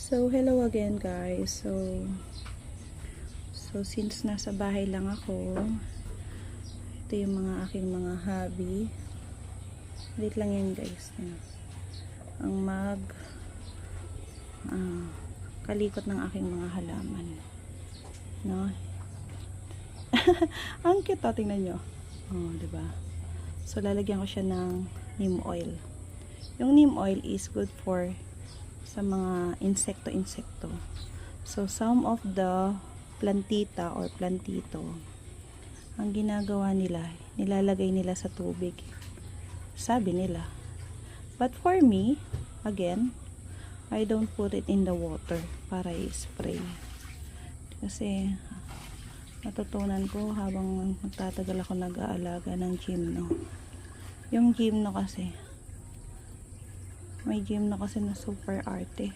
So, hello again guys. So since nasa bahay lang ako, ito yung mga aking mga hobby. Wait lang yan guys. Ang kalikot ng aking mga halaman. No? Ang cute, tingnan nyo. Oh, diba? So, lalagyan ko siya ng neem oil. Yung neem oil is good for sa mga insekto. So, some of the plantita or plantito, ang ginagawa nila, nilalagay nila sa tubig. Sabi nila. But for me, again, I don't put it in the water para i-spray. Kasi, natutunan ko habang magtatagal ako nag-aalaga ng gymno. Yung gymno kasi, may gymno kasi na super arte.